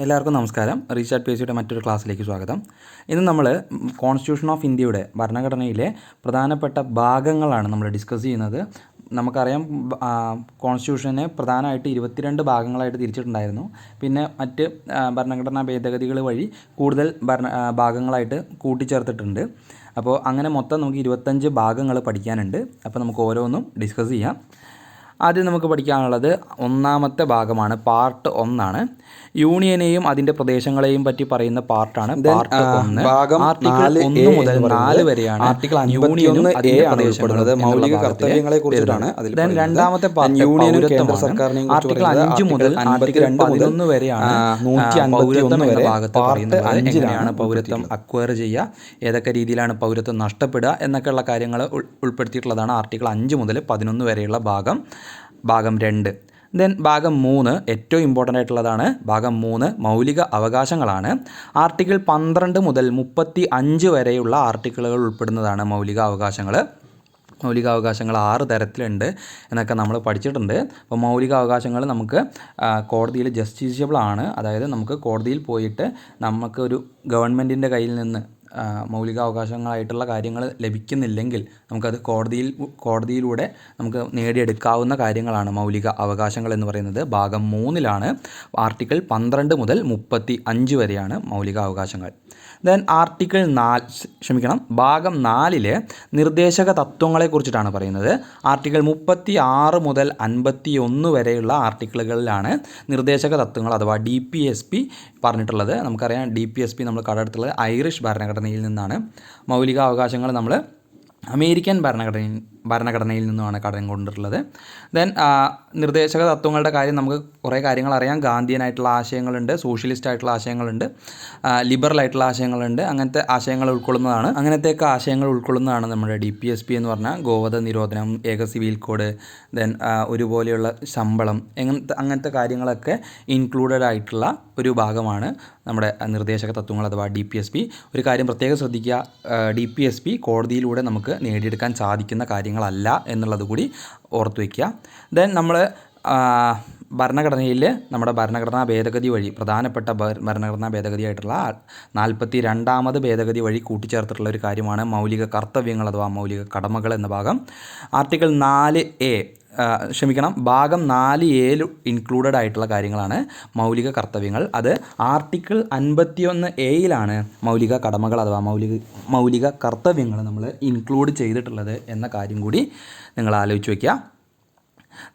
എല്ലാവർക്കും നമസ്കാരം. റീചാർട്ട് P S സിയുടെ മറ്റൊരു ക്ലാസ്സിലേക്ക് സ്വാഗതം. ഇന്ന് നമ്മൾ കോൺസ്റ്റിറ്റ്യൂഷൻ ഓഫ് ഇന്ത്യയുടെ ഭരണഘടനയിലെ പ്രധാനപ്പെട്ട ഭാഗങ്ങളാണ് നമ്മൾ ഡിസ്കസ് ചെയ്യുന്നത്. നമുക്കറിയാം, കോൺസ്റ്റിറ്റ്യൂഷനെ പ്രധാനമായിട്ട് 22 ഭാഗങ്ങളായിട്ട് തിരിച്ചിട്ടുണ്ടായിരുന്നു. പിന്നെ മറ്റ് ഭരണഘടനാ ഭേദഗതികൾ വഴി കൂടുതൽ ഭാഗങ്ങളായിട്ട് കൂട്ടിച്ചേർത്തിട്ടുണ്ട്. അപ്പോൾ അങ്ങനെ മൊത്തം നമുക്ക് 25 ഭാഗങ്ങൾ പഠിക്കാനുണ്ട്. അപ്പോൾ നമുക്ക് ഓരോന്നും ഡിസ്കസ് ചെയ്യാം. ആദ്യം നമുക്ക് പഠിക്കാനുള്ളത് ഒന്നാമത്തെ ഭാഗമാണ്. പാർട്ട് 1 യൂണിയനെയും അതിൻ്റെ പ്രദേശങ്ങളെയും പറ്റി പറയുന്ന പാർട്ടാണ്. പാർട്ട് 1 ആർട്ടിക്കിൾ 1 മുതൽ 4 വരെയാണ്. ആർട്ടിക്കിൾ 51 മൗലിക കർത്തവ്യങ്ങളെ കുറിച്ചാണ്. രണ്ടാമത്തെ പാർട്ട് യൂണിയനും ആർട്ടിക്കിൾ 5 മുതൽ ആർട്ടിക്കിൾ 11 വരെയാണ്. 151 വരെ ഭാഗത്ത് പറയുന്നത് എങ്ങനെയാണ് പൗരത്വം അക്വയർ ചെയ്യുക, ഏതൊക്കെ രീതിയിലാണ് പൗരത്വം നഷ്ടപ്പെടുക എന്നൊക്കെയുള്ള കാര്യങ്ങൾ ഉൾപ്പെടുത്തിയിട്ടുള്ളതാണ് ആർട്ടിക്കിൾ 5 മുതൽ 11 വരെയുള്ള ഭാഗം 2. ദെൻ ഭാഗം 3 ഏറ്റവും ഇമ്പോർട്ടൻ്റ് ആയിട്ടുള്ളതാണ്. ഭാഗം 3 മൗലിക അവകാശങ്ങളാണ്. ആർട്ടിക്കിൾ 12 മുതൽ 35 വരെയുള്ള ആർട്ടിക്കിളുകൾ ഉൾപ്പെടുന്നതാണ് മൗലിക അവകാശങ്ങൾ. മൗലിക അവകാശങ്ങൾ 6 തരത്തിലുണ്ട് എന്നൊക്കെ നമ്മൾ പഠിച്ചിട്ടുണ്ട്. അപ്പോൾ മൗലിക അവകാശങ്ങൾ നമുക്ക് കോടതിയിൽ ജസ്റ്റിഷ്യബിൾ ആണ്. അതായത് നമുക്ക് കോടതിയിൽ പോയിട്ട് നമുക്ക് ഒരു ഗവൺമെൻറ്റിൻ്റെ കയ്യിൽ നിന്ന് മൗലികാവകാശങ്ങളായിട്ടുള്ള കാര്യങ്ങൾ ലഭിക്കുന്നില്ലെങ്കിൽ നമുക്കത് കോടതിയിലൂടെ നമുക്ക് നേടിയെടുക്കാവുന്ന കാര്യങ്ങളാണ് മൗലിക അവകാശങ്ങൾ എന്ന് പറയുന്നത്. ഭാഗം 3 ആർട്ടിക്കിൾ 12 മുതൽ 35 വരെയാണ് മൗലിക അവകാശങ്ങൾ. ദെൻ ഭാഗം 4 നിർദ്ദേശക തത്വങ്ങളെക്കുറിച്ചിട്ടാണ് പറയുന്നത്. ആർട്ടിക്കിൾ 36 മുതൽ 51 വരെയുള്ള ആർട്ടിക്കിളുകളിലാണ് നിർദ്ദേശക തത്വങ്ങൾ അഥവാ DPSP പറഞ്ഞിട്ടുള്ളത്. നമുക്കറിയാം, DPSP നമ്മൾ കടമെടുത്തുള്ളത് ഐറിഷ് ഭരണഘടനയിൽ നിന്നാണ്. മൗലിക അവകാശങ്ങൾ നമ്മൾ അമേരിക്കൻ ഭരണഘടനയിൽ നിന്നുമാണ് കടം കൊണ്ടിട്ടുള്ളത്. ദെൻ നിർദ്ദേശക തത്വങ്ങളുടെ കാര്യം നമുക്ക് കുറേ കാര്യങ്ങൾ അറിയാം. ഗാന്ധിയനായിട്ടുള്ള ആശയങ്ങളുണ്ട്, സോഷ്യലിസ്റ്റ് ആയിട്ടുള്ള ആശയങ്ങളുണ്ട്, ലിബറൽ ആയിട്ടുള്ള ആശയങ്ങളുണ്ട്. അങ്ങനത്തെ ആശയങ്ങൾ ഉൾക്കൊള്ളുന്നതാണ്. അങ്ങനത്തെയൊക്കെ ആശയങ്ങൾ ഉൾക്കൊള്ളുന്നതാണ് നമ്മുടെ DPSP എന്ന് പറഞ്ഞാൽ. ഗോവധ നിരോധനം, ഏക സിവിൽ കോഡ്, ദെൻ ഒരുപോലെയുള്ള ശമ്പളം, അങ്ങനത്തെ കാര്യങ്ങളൊക്കെ ഇൻക്ലൂഡഡ് ആയിട്ടുള്ള ഒരു ഭാഗമാണ് നമ്മുടെ നിർദ്ദേശക തത്വങ്ങൾ അഥവാ DPSP. ഒരു കാര്യം പ്രത്യേകം ശ്രദ്ധിക്കുക, DPSP കോടതിയിലൂടെ നമുക്ക് നേടിയെടുക്കാൻ സാധിക്കുന്ന കാര്യങ്ങളല്ല എന്നുള്ളത് കൂടി ഓർത്തു വയ്ക്കുക. ദെൻ നമ്മൾ ഭരണഘടനയിൽ നമ്മുടെ ഭരണഘടനാ ഭേദഗതി വഴി പ്രധാനപ്പെട്ട ഭരണഘടനാ ഭേദഗതിയായിട്ടുള്ള 42ാമത് ഭേദഗതി വഴി കൂട്ടിച്ചേർത്തിട്ടുള്ള ഒരു കാര്യമാണ് മൗലിക കർത്തവ്യങ്ങൾ അഥവാ മൗലിക കടമകൾ എന്ന ഭാഗം. ആർട്ടിക്കിൾ 4A ഭാഗം 4A ഇൻക്ലൂഡഡ് ആയിട്ടുള്ള കാര്യങ്ങളാണ് മൗലിക കർത്തവ്യങ്ങൾ. അത് ആർട്ടിക്കിൾ 51A മൗലിക കടമകൾ അഥവാ മൗലിക കർത്തവ്യങ്ങൾ നമ്മൾ ഇൻക്ലൂഡ് ചെയ്തിട്ടുള്ളത് എന്ന കാര്യം കൂടി നിങ്ങൾ ആലോചിച്ച് വയ്ക്കുക.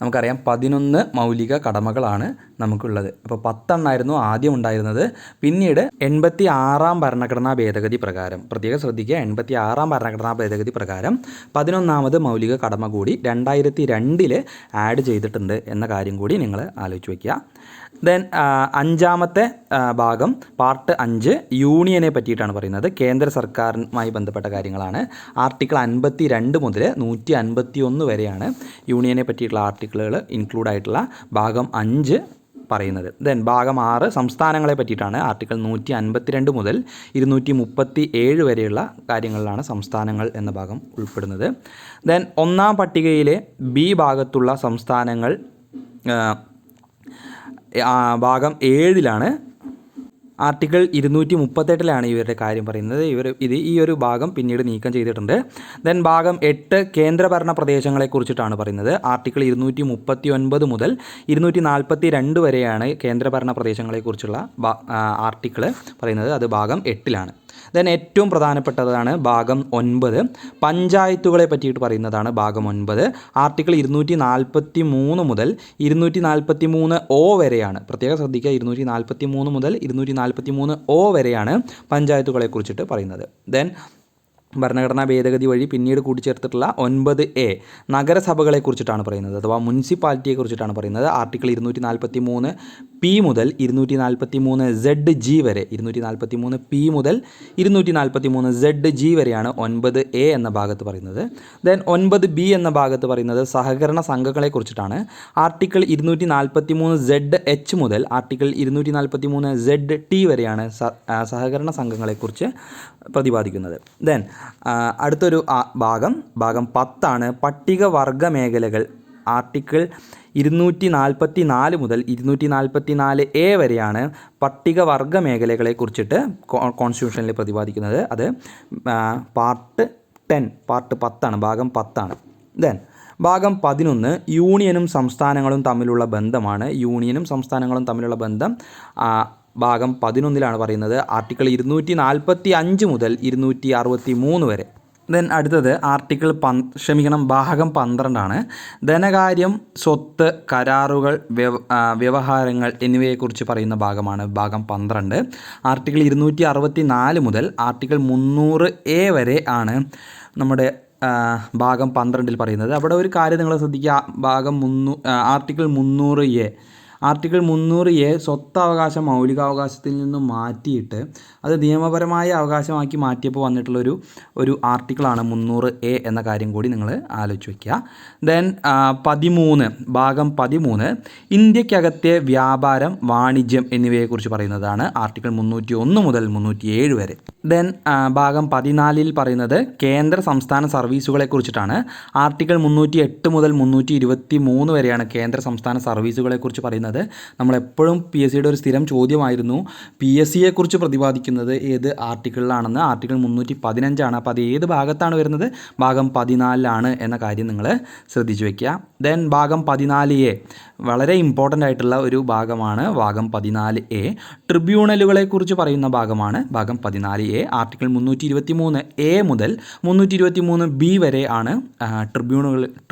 നമുക്കറിയാം, 11 മൗലിക കടമകളാണ് നമുക്കുള്ളത്. അപ്പോൾ 10 ആദ്യം ഉണ്ടായിരുന്നത്. പിന്നീട് 86ാം ഭരണഘടനാ ഭേദഗതി പ്രകാരം, പ്രത്യേകം ശ്രദ്ധിക്കുക, 86ാം ഭരണഘടനാ ഭേദഗതി പ്രകാരം 11ാമത് മൗലിക കടമ കൂടി 2002 ആഡ് ചെയ്തിട്ടുണ്ട് എന്ന കാര്യം കൂടി നിങ്ങൾ ആലോചിച്ച് വയ്ക്കുക. ദെൻ 5ാമത്തെ ഭാഗം പാർട്ട് 5 യൂണിയനെ പറ്റിയിട്ടാണ് പറയുന്നത്. കേന്ദ്ര സർക്കാരുമായി ബന്ധപ്പെട്ട കാര്യങ്ങളാണ്. ആർട്ടിക്കിൾ 52 മുതൽ 151 വരെയാണ് യൂണിയനെ പറ്റിയിട്ടുള്ള ആർട്ടിക്കിളുകൾ ഇൻക്ലൂഡ് ആയിട്ടുള്ള ഭാഗം 5 പറയുന്നത്. ദെൻ ഭാഗം 6 സംസ്ഥാനങ്ങളെ പറ്റിയിട്ടാണ്. ആർട്ടിക്കിൾ 152 മുതൽ 237 വരെയുള്ള കാര്യങ്ങളിലാണ് സംസ്ഥാനങ്ങൾ എന്ന ഭാഗം ഉൾപ്പെടുന്നത്. ദെൻ 1ാം പട്ടികയിലെ B ഭാഗത്തുള്ള സംസ്ഥാനങ്ങൾ ഭാഗം 7 ആർട്ടിക്കിൾ 238 ഇവരുടെ കാര്യം പറയുന്നത്. ഈ ഒരു ഭാഗം പിന്നീട് നീക്കം ചെയ്തിട്ടുണ്ട്. ദെൻ ഭാഗം 8 കേന്ദ്രഭരണ പ്രദേശങ്ങളെക്കുറിച്ചിട്ടാണ് പറയുന്നത്. ആർട്ടിക്കിൾ 239 മുതൽ 242 വരെയാണ് കേന്ദ്രഭരണ പ്രദേശങ്ങളെക്കുറിച്ചുള്ള ആർട്ടിക്കിൾ പറയുന്നത്. അത് ഭാഗം 8 ദെൻ ഏറ്റവും പ്രധാനപ്പെട്ടതാണ് ഭാഗം 9 പഞ്ചായത്തുകളെ പറ്റിയിട്ട് പറയുന്നതാണ് ഭാഗം 9. ആർട്ടിക്കിൾ 243 മുതൽ 243O വരെയാണ്. പ്രത്യേകം ശ്രദ്ധിക്കുക, 243 മുതൽ 243O വരെയാണ് പഞ്ചായത്തുകളെ കുറിച്ചിട്ട് പറയുന്നത്. ദെൻ ഭരണഘടനാ ഭേദഗതി വഴി പിന്നീട് കൂട്ടിച്ചേർത്തിട്ടുള്ള 9A നഗരസഭകളെ കുറിച്ചിട്ടാണ് പറയുന്നത് അഥവാ മുനിസിപ്പാലിറ്റിയെ കുറിച്ചിട്ടാണ് പറയുന്നത്. ആർട്ടിക്കിൾ 243P മുതൽ 243ZG വരെ, 243P മുതൽ 243ZG വരെയാണ് 9A എന്ന ഭാഗത്ത് പറയുന്നത്. ദെൻ 9B എന്ന ഭാഗത്ത് പറയുന്നത് സഹകരണ സംഘങ്ങളെ കുറിച്ചിട്ടാണ്. ആർട്ടിക്കിൾ 243ZH മുതൽ ആർട്ടിക്കിൾ 243ZT വരെയാണ് സഹകരണ സംഘങ്ങളെക്കുറിച്ച് പ്രതിപാദിക്കുന്നത്. ദെൻ അടുത്തൊരു ഭാഗം 10 പട്ടികവർഗ മേഖലകൾ. ആർട്ടിക്കിൾ 244 മുതൽ 244A വരെയാണ് പട്ടികവർഗ മേഖലകളെ കുറിച്ചിട്ട് കോൺസ്റ്റിറ്റ്യൂഷനിൽ പ്രതിപാദിക്കുന്നത്. അത് പാർട്ട് 10 ഭാഗം 10. ദെൻ ഭാഗം 11 യൂണിയനും സംസ്ഥാനങ്ങളും തമ്മിലുള്ള ബന്ധമാണ്. യൂണിയനും സംസ്ഥാനങ്ങളും തമ്മിലുള്ള ബന്ധം ഭാഗം 11 പറയുന്നത്. ആർട്ടിക്കിൾ 245 മുതൽ 263 വരെ. ദെൻ അടുത്തത് ഭാഗം 12 ധനകാര്യം, സ്വത്ത്, കരാറുകൾ, വ്യവഹാരങ്ങൾ എന്നിവയെക്കുറിച്ച് പറയുന്ന ഭാഗമാണ് ഭാഗം 12. ആർട്ടിക്കിൾ 264 മുതൽ ആർട്ടിക്കിൾ 300A വരെ ആണ് നമ്മുടെ ഭാഗം 12 പറയുന്നത്. അവിടെ ഒരു കാര്യം നിങ്ങൾ ശ്രദ്ധിക്കുക. ആർട്ടിക്കിൾ 300A സ്വത്തവകാശം മൗലികാവകാശത്തിൽ നിന്നും മാറ്റിയിട്ട് അത് നിയമപരമായ അവകാശമാക്കി മാറ്റിയപ്പോൾ വന്നിട്ടുള്ളൊരു ആർട്ടിക്കിളാണ് 300A എന്ന കാര്യം കൂടി നിങ്ങൾ ആലോചിച്ച് വയ്ക്കുക. ദെൻ ഭാഗം 13 ഇന്ത്യക്കകത്തെ വ്യാപാരം, വാണിജ്യം എന്നിവയെക്കുറിച്ച് പറയുന്നതാണ്. ആർട്ടിക്കിൾ 301 മുതൽ 307 വരെ. ദെൻ ഭാഗം 14 പറയുന്നത് കേന്ദ്ര സംസ്ഥാന സർവീസുകളെ കുറിച്ചിട്ടാണ്. ആർട്ടിക്കിൾ 308 മുതൽ 323 വരെയാണ് കേന്ദ്ര സംസ്ഥാന സർവീസുകളെ കുറിച്ച് പറയുന്നത്. നമ്മളെപ്പോഴും PSCയുടെ ഒരു സ്ഥിരം ചോദ്യമായിരുന്നു PSCയെക്കുറിച്ച് പ്രതിപാദിക്കുന്നത് ഏത് ആർട്ടിക്കിളിലാണെന്ന്. ആർട്ടിക്കിൾ 315 അപ്പോൾ അത് ഏത് ഭാഗത്താണ് വരുന്നത്? ഭാഗം 14 എന്ന കാര്യം നിങ്ങൾ ശ്രദ്ധിച്ചു വയ്ക്കുക. ദെൻ ഭാഗം 14A വളരെ ഇമ്പോർട്ടൻ്റ് ആയിട്ടുള്ള ഒരു ഭാഗമാണ് ഭാഗം 14A. ട്രിബ്യൂണലുകളെക്കുറിച്ച് പറയുന്ന ഭാഗമാണ് ഭാഗം 14A. ആർട്ടിക്കിൾ 323A മുതൽ 323B വരെ ആണ്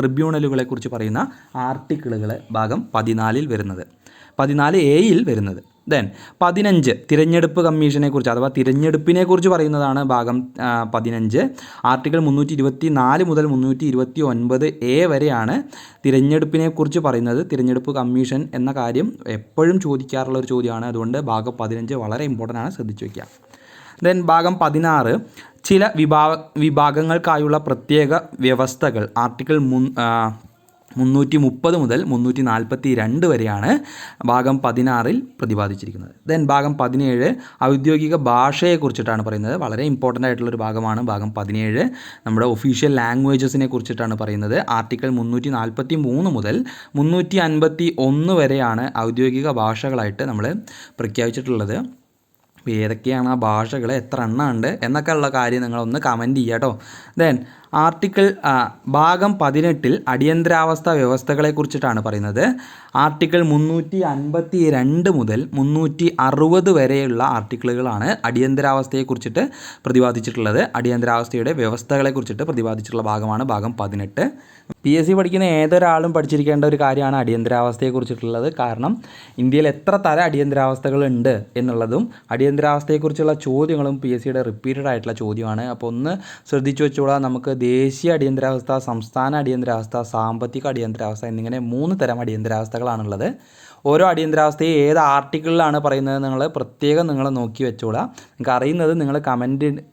ട്രിബ്യൂണലുകളെക്കുറിച്ച് പറയുന്ന ആർട്ടിക്കിളുകൾ ഭാഗം 14 വരുന്നത്, 14A വരുന്നത്. ദെൻ 15 തിരഞ്ഞെടുപ്പ് കമ്മീഷനെക്കുറിച്ച് അഥവാ തിരഞ്ഞെടുപ്പിനെക്കുറിച്ച് പറയുന്നതാണ് ഭാഗം 15. ആർട്ടിക്കിൾ 324 മുതൽ 329A വരെയാണ് തിരഞ്ഞെടുപ്പിനെക്കുറിച്ച് പറയുന്നത്. തിരഞ്ഞെടുപ്പ് കമ്മീഷൻ എന്ന കാര്യം എപ്പോഴും ചോദിക്കാറുള്ള ഒരു ചോദ്യമാണ്. അതുകൊണ്ട് ഭാഗം 15 വളരെ ഇമ്പോർട്ടൻ്റ് ആണ്, ശ്രദ്ധിച്ചു വയ്ക്കുക. ദെൻ ഭാഗം 16 ചില വിഭാഗങ്ങൾക്കായുള്ള പ്രത്യേക വ്യവസ്ഥകൾ. ആർട്ടിക്കിൾ 330 മുതൽ 342 വരെയാണ് ഭാഗം 16 പ്രതിപാദിച്ചിരിക്കുന്നത്. ദെൻ ഭാഗം 17 ഔദ്യോഗിക ഭാഷയെക്കുറിച്ചിട്ടാണ് പറയുന്നത്. വളരെ ഇമ്പോർട്ടൻ്റ് ആയിട്ടുള്ളൊരു ഭാഗമാണ് ഭാഗം 17. നമ്മുടെ ഒഫീഷ്യൽ ലാംഗ്വേജസിനെ കുറിച്ചിട്ടാണ് പറയുന്നത്. ആർട്ടിക്കിൾ 343 മുതൽ 351 വരെയാണ് ഔദ്യോഗിക ഭാഷകളായിട്ട് നമ്മൾ പ്രഖ്യാപിച്ചിട്ടുള്ളത്. അപ്പോൾ ഏതൊക്കെയാണ് ആ ഭാഷകൾ, എത്ര എണ്ണം ഉണ്ട് എന്നൊക്കെ ഉള്ള കാര്യം നിങ്ങളൊന്ന് കമൻറ്റ് ചെയ്യുക കേട്ടോ. ദെൻ ഭാഗം 18 അടിയന്തരാവസ്ഥ വ്യവസ്ഥകളെക്കുറിച്ചിട്ടാണ് പറയുന്നത്. ആർട്ടിക്കിൾ 352 മുതൽ 360 വരെയുള്ള ആർട്ടിക്കിളുകളാണ് അടിയന്തരാവസ്ഥയെക്കുറിച്ചിട്ട് പ്രതിപാദിച്ചിട്ടുള്ളത്. അടിയന്തരാവസ്ഥയുടെ വ്യവസ്ഥകളെക്കുറിച്ചിട്ട് പ്രതിപാദിച്ചിട്ടുള്ള ഭാഗമാണ് ഭാഗം 18. PSC പഠിക്കുന്ന ഏതൊരാളും പഠിച്ചിരിക്കേണ്ട ഒരു കാര്യമാണ് അടിയന്തരാവസ്ഥയെക്കുറിച്ചിട്ടുള്ളത്. കാരണം ഇന്ത്യയിൽ എത്ര തരം അടിയന്തരാവസ്ഥകളുണ്ട് എന്നുള്ളതും അടിയന്തരാവസ്ഥയെക്കുറിച്ചുള്ള ചോദ്യങ്ങളും PSCയുടെ റിപ്പീറ്റഡ് ആയിട്ടുള്ള ചോദ്യമാണ്. അപ്പോൾ ഒന്ന് ശ്രദ്ധിച്ചു വെച്ചോളാം. നമുക്ക് ദേശീയ അടിയന്തരാവസ്ഥ, സംസ്ഥാന അടിയന്തരാവസ്ഥ, സാമ്പത്തിക അടിയന്തരാവസ്ഥ എന്നിങ്ങനെ 3 തരം അടിയന്തരാവസ്ഥകളാണുള്ളത്. ഓരോ അടിയന്തരാവസ്ഥയെ ഏത് ആർട്ടിക്കിളിലാണ് പറയുന്നത് നിങ്ങൾ പ്രത്യേകം നിങ്ങൾ നോക്കി വെച്ചോളാം. നിങ്ങൾക്ക് അറിയുന്നത് നിങ്ങൾ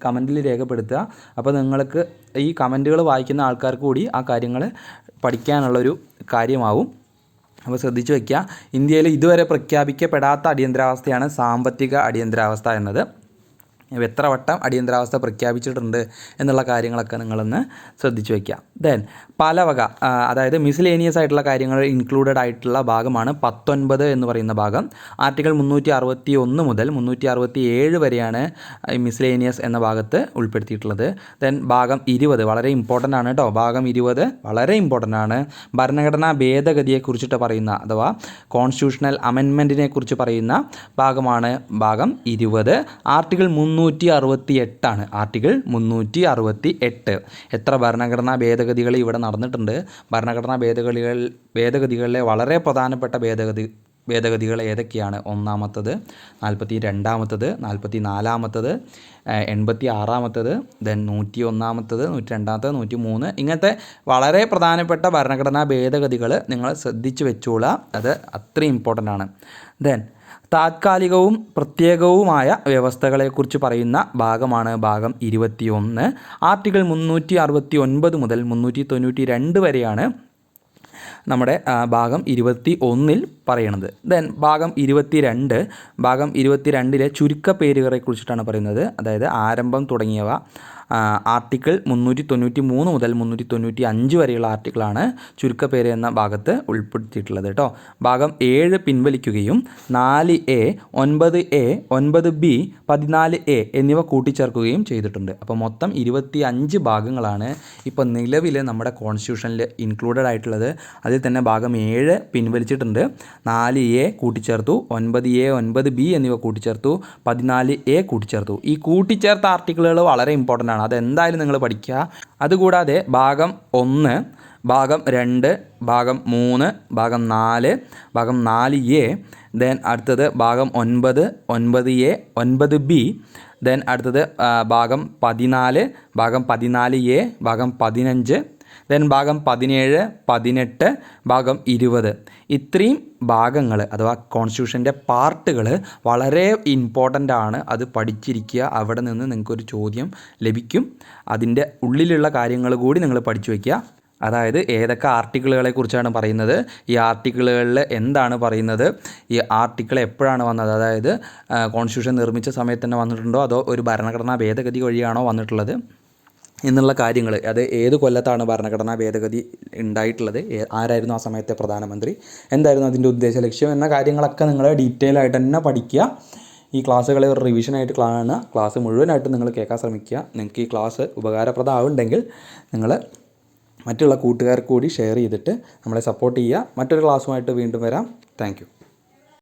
കമൻറ്റിൽ രേഖപ്പെടുത്തുക. അപ്പോൾ നിങ്ങൾക്ക് ഈ കമൻറ്റുകൾ വായിക്കുന്ന ആൾക്കാർക്ക് കൂടി ആ കാര്യങ്ങൾ പഠിക്കാനുള്ളൊരു കാര്യമാവും. അപ്പോൾ ശ്രദ്ധിച്ചു വയ്ക്കുക. ഇന്ത്യയിൽ ഇതുവരെ പ്രഖ്യാപിക്കപ്പെടാത്ത അടിയന്തരാവസ്ഥയാണ് സാമ്പത്തിക അടിയന്തരാവസ്ഥ എന്നത്. എത്ര വട്ടം അടിയന്തരാവസ്ഥ പ്രഖ്യാപിച്ചിട്ടുണ്ട് എന്നുള്ള കാര്യങ്ങളൊക്കെ നിങ്ങളൊന്ന് ശ്രദ്ധിച്ചു വയ്ക്കുക. ദെൻ പലവക അതായത് മിസ്ലേനിയസ് ആയിട്ടുള്ള കാര്യങ്ങൾ ഇൻക്ലൂഡഡ് ആയിട്ടുള്ള ഭാഗമാണ് 19 എന്ന് പറയുന്ന ഭാഗം. ആർട്ടിക്കിൾ 361 മുതൽ 367 വരെയാണ് മിസ്ലേനിയസ് എന്ന ഭാഗത്ത് ഉൾപ്പെടുത്തിയിട്ടുള്ളത്. ദെൻ ഭാഗം 20 വളരെ ഇമ്പോർട്ടൻ്റ് ആണ് കേട്ടോ. ഭാഗം 20 വളരെ ഇമ്പോർട്ടൻ്റ് ആണ്. ഭരണഘടനാ ഭേദഗതിയെക്കുറിച്ചിട്ട് പറയുന്ന അഥവാ കോൺസ്റ്റിറ്റ്യൂഷണൽ അമെൻമെൻറ്റിനെ കുറിച്ച് പറയുന്ന ഭാഗമാണ് ഭാഗം 20. ആർട്ടിക്കിൾ 368 ആണ്. ആർട്ടിക്കിൾ 368. എത്ര ഭരണഘടനാ ഭേദഗതികൾ ഇവിടെ നടന്നിട്ടുണ്ട്. ഭരണഘടനാ ഭേദഗതികളിലെ വളരെ പ്രധാനപ്പെട്ട ഭേദഗതികൾ ഏതൊക്കെയാണ്? 1-ാമത്തത്, 42-ാമത്തത്, 44-ാമത്തത്, 86-ാമത്തത്, ദെൻ 101-ാമത്തത്, 102-ാമത്തത്, 103 ഇങ്ങനത്തെ വളരെ പ്രധാനപ്പെട്ട ഭരണഘടനാ ഭേദഗതികൾ നിങ്ങൾ ശ്രദ്ധിച്ച് വെച്ചോളുക. അത് അത്രയും ഇമ്പോർട്ടൻ്റ് ആണ്. ദെൻ താത്കാലികവും പ്രത്യേകവുമായ വ്യവസ്ഥകളെക്കുറിച്ച് പറയുന്ന ഭാഗമാണ് ഭാഗം 21. ആർട്ടിക്കിൾ 369 മുതൽ 392 വരെയാണ് നമ്മുടെ ഭാഗം 21 പറയണത്. ദെൻ ഭാഗം 22 ചുരുക്കപ്പേരുകളെ കുറിച്ചിട്ടാണ് പറയുന്നത്. അതായത് ആരംഭം തുടങ്ങിയവ ആർട്ടിക്കിൾ 393 മുതൽ 395 വരെയുള്ള ആർട്ടിക്കിളാണ് ചുരുക്കപ്പേര് എന്ന ഭാഗത്ത് ഉൾപ്പെടുത്തിയിട്ടുള്ളത് കേട്ടോ. ഭാഗം 7 പിൻവലിക്കുകയും 4A, 9A, 9B, 14A എന്നിവ കൂട്ടിച്ചേർക്കുകയും ചെയ്തിട്ടുണ്ട്. അപ്പോൾ മൊത്തം 25 ഭാഗങ്ങളാണ് ഇപ്പോൾ നിലവിൽ നമ്മുടെ കോൺസ്റ്റിറ്റ്യൂഷനിൽ ഇൻക്ലൂഡഡ് ആയിട്ടുള്ളത്. അതിൽ തന്നെ ഭാഗം 7 പിൻവലിച്ചിട്ടുണ്ട്, 4A കൂട്ടിച്ചേർത്തു, 9A, 9B എന്നിവ കൂട്ടിച്ചേർത്തു, 14A കൂട്ടിച്ചേർത്തു. ഈ കൂട്ടിച്ചേർത്ത ആർട്ടിക്കിളുകൾ വളരെ ഇമ്പോർട്ടൻ്റ് ആണ്, അതെന്തായാലും നിങ്ങൾ പഠിക്കുക. അതുകൂടാതെ ഭാഗം 1, ഭാഗം 2, ഭാഗം 3, ഭാഗം 4, ഭാഗം 4A, ദെൻ അടുത്തത് ഭാഗം 9, 9A, 9B, ദെൻ അടുത്തത് ഭാഗം 14, ഭാഗം 14A, ഭാഗം 15, ദെൻ ഭാഗം 17, 18, ഭാഗം 20. ഇത്രയും ഭാഗങ്ങൾ അഥവാ കോൺസ്റ്റിറ്റ്യൂഷൻ്റെ പാർട്ടുകൾ വളരെ ഇമ്പോർട്ടൻ്റ് ആണ്. അത് പഠിച്ചിരിക്കുക. അവിടെ നിന്ന് നിങ്ങൾക്കൊരു ചോദ്യം ലഭിക്കും. അതിൻ്റെ ഉള്ളിലുള്ള കാര്യങ്ങൾ കൂടി നിങ്ങൾ പഠിച്ചു വയ്ക്കുക. അതായത് ഏതൊക്കെ ആർട്ടിക്കിളുകളെ കുറിച്ചാണ് പറയുന്നത്, ഈ ആർട്ടിക്കിളുകളിൽ എന്താണ് പറയുന്നത്, ഈ ആർട്ടിക്കിൾ എപ്പോഴാണ് വന്നത്, അതായത് കോൺസ്റ്റിറ്റ്യൂഷൻ നിർമ്മിച്ച സമയത്ത് തന്നെ വന്നിട്ടുണ്ടോ അതോ ഒരു ഭരണഘടനാ ഭേദഗതി വഴിയാണോ വന്നിട്ടുള്ളത് എന്നുള്ള കാര്യങ്ങൾ, അത് ഏത് കൊല്ലത്താണ് ഭരണഘടനാ ഭേദഗതി ഉണ്ടായിട്ടുള്ളത്, ആരായിരുന്നു ആ സമയത്തെ പ്രധാനമന്ത്രി, എന്തായിരുന്നു അതിൻ്റെ ഉദ്ദേശ ലക്ഷ്യം എന്ന കാര്യങ്ങളൊക്കെ നിങ്ങൾ ഡീറ്റെയിൽ ആയിട്ട് തന്നെ പഠിക്കുക. ഈ ക്ലാസ്സുകളെ ഒരു റിവിഷനായിട്ട് കാണുക. ക്ലാസ് മുഴുവനായിട്ട് നിങ്ങൾ കേൾക്കാൻ ശ്രമിക്കുക. നിങ്ങൾക്ക് ഈ ക്ലാസ് ഉപകാരപ്രദമാവുണ്ടെങ്കിൽ നിങ്ങൾ മറ്റുള്ള കൂട്ടുകാർക്ക് കൂടി ഷെയർ ചെയ്തിട്ട് നമ്മളെ സപ്പോർട്ട് ചെയ്യുക. മറ്റൊരു ക്ലാസ്സുമായിട്ട് വീണ്ടും വരാം. Thank you.